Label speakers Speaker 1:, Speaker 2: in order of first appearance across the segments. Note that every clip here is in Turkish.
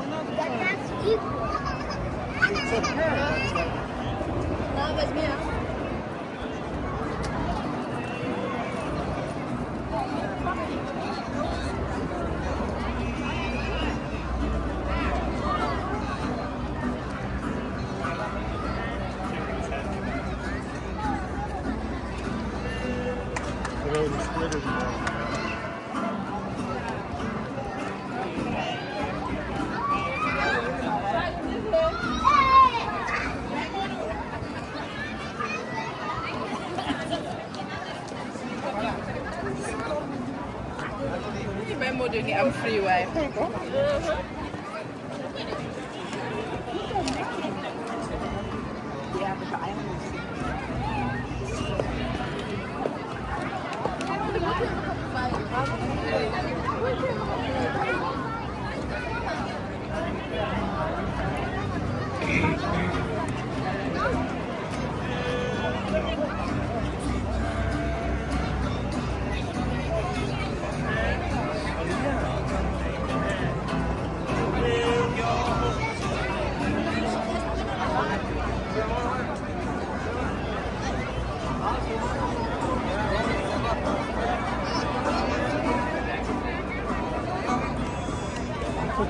Speaker 1: That's equal.
Speaker 2: It's a pen.
Speaker 3: No, es mía.
Speaker 2: Throw the splitters in there.
Speaker 3: Ik ben moeder niet aan freeway. Ja, we zijn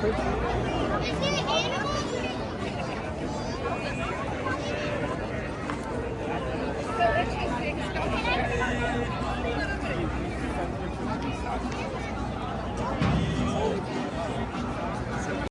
Speaker 1: Is it animal?